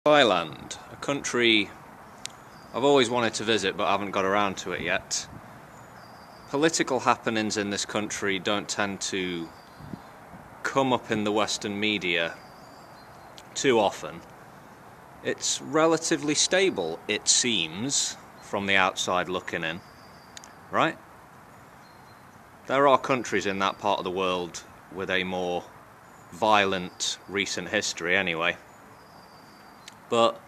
Thailand, a country I've always wanted to visit but haven't got around to it yet. Political happenings in this country don't tend to come up in the Western media too often. It's relatively stable, it seems, from the outside looking in, right? There are countries in that part of the world with a more violent recent history anyway. But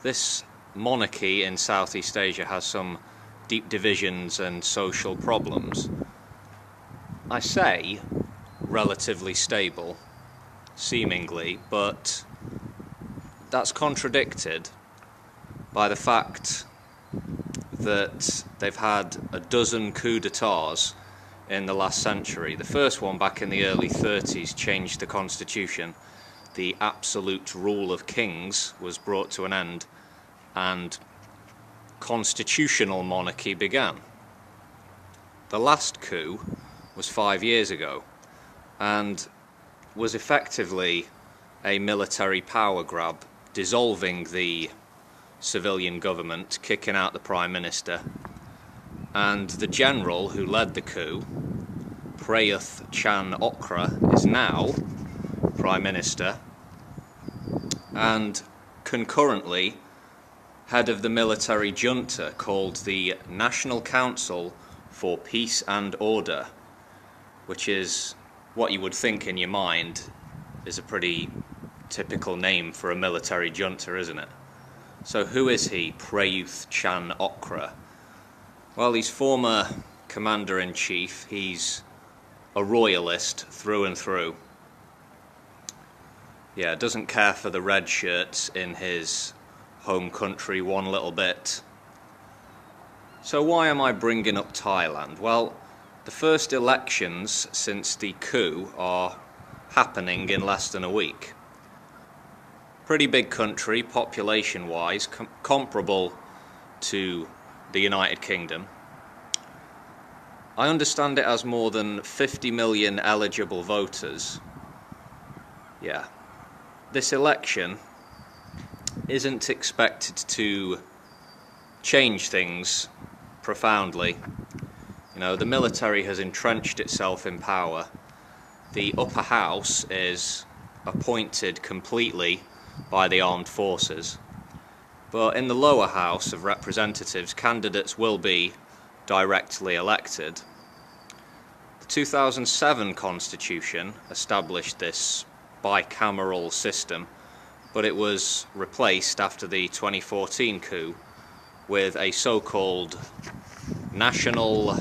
this monarchy in Southeast Asia has some deep divisions and social problems. I say relatively stable, seemingly, but that's contradicted by the fact that they've had a dozen coups d'etats in the last century. The first one back in the early 30s changed the constitution. The absolute rule of kings was brought to an end and constitutional monarchy began. The last coup was 5 years ago and was effectively a military power grab, dissolving the civilian government, kicking out the Prime Minister, and the general who led the coup, Prayuth Chan-ocha, is now Prime Minister and concurrently head of the military junta called the National Council for Peace and Order, which is what you would think in your mind is a pretty typical name for a military junta, isn't it? So who is he, Prayuth Chan-ocha? Well, he's former commander-in-chief. He's a royalist through and through. Yeah, doesn't care for the red shirts in his home country one little bit. So why am I bringing up Thailand? Well, the first elections since the coup are happening in less than a week. Pretty big country, population-wise, comparable to the United Kingdom. I understand it has more than 50 million eligible voters. Yeah. This election isn't expected to change things profoundly. You know, the military has entrenched itself in power. The upper house is appointed completely by the armed forces. But in the lower house of representatives, candidates will be directly elected. The 2007 constitution established this bicameral system, but it was replaced after the 2014 coup with a so-called National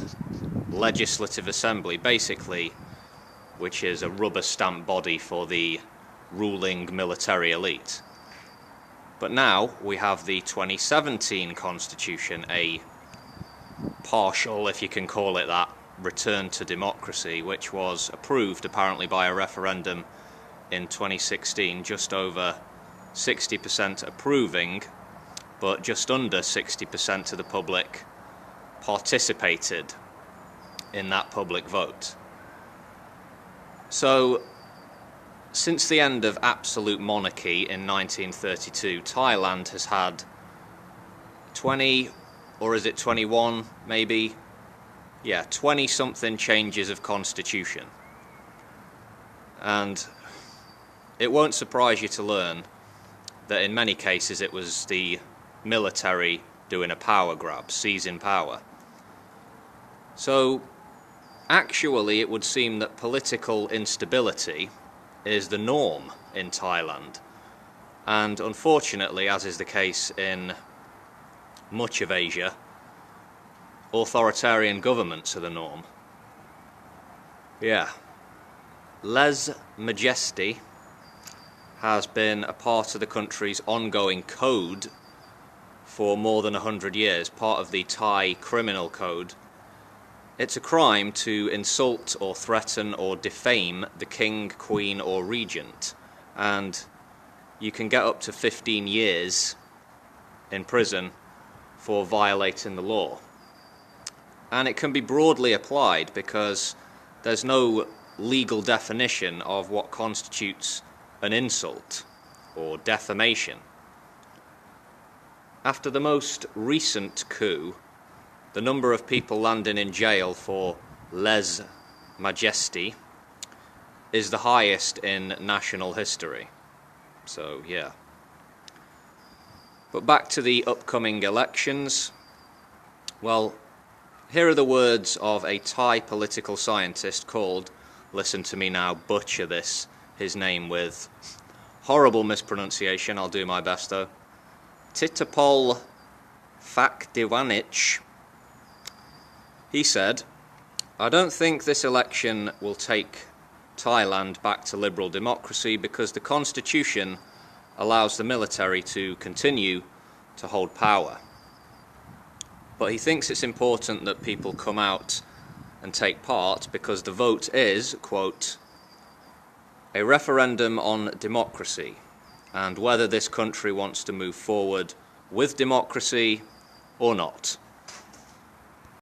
Legislative Assembly, basically, which is a rubber stamp body for the ruling military elite. But now we have the 2017 constitution, a partial, if you can call it that, return to democracy, which was approved apparently by a referendum in 2016, just over 60% approving, but just under 60% of the public participated in that public vote. So, since the end of absolute monarchy in 1932, Thailand has had 20, or is it 21 maybe? Yeah, 20-something changes of constitution. And it won't surprise you to learn that in many cases it was the military doing a power grab, seizing power. So, actually it would seem that political instability is the norm in Thailand. And unfortunately, as is the case in much of Asia, authoritarian governments are the norm. Yeah. Lèse Majesté has been a part of the country's ongoing code for more than 100 years, part of the Thai criminal code. It's a crime to insult or threaten or defame the king, queen or regent, and you can get up to 15 years in prison for violating the law. And it can be broadly applied because there's no legal definition of what constitutes an insult or defamation. After the most recent coup, the number of people landing in jail for lèse majesté is the highest in national history. So, yeah. But back to the upcoming elections. Well, here are the words of a Thai political scientist called, listen to me now, butcher his name with horrible mispronunciation, I'll do my best though, Titapol Phakdewanich. He said, "I don't think this election will take Thailand back to liberal democracy because the constitution allows the military to continue to hold power. But he thinks it's important that people come out and take part because the vote is, quote, a referendum on democracy and whether this country wants to move forward with democracy or not."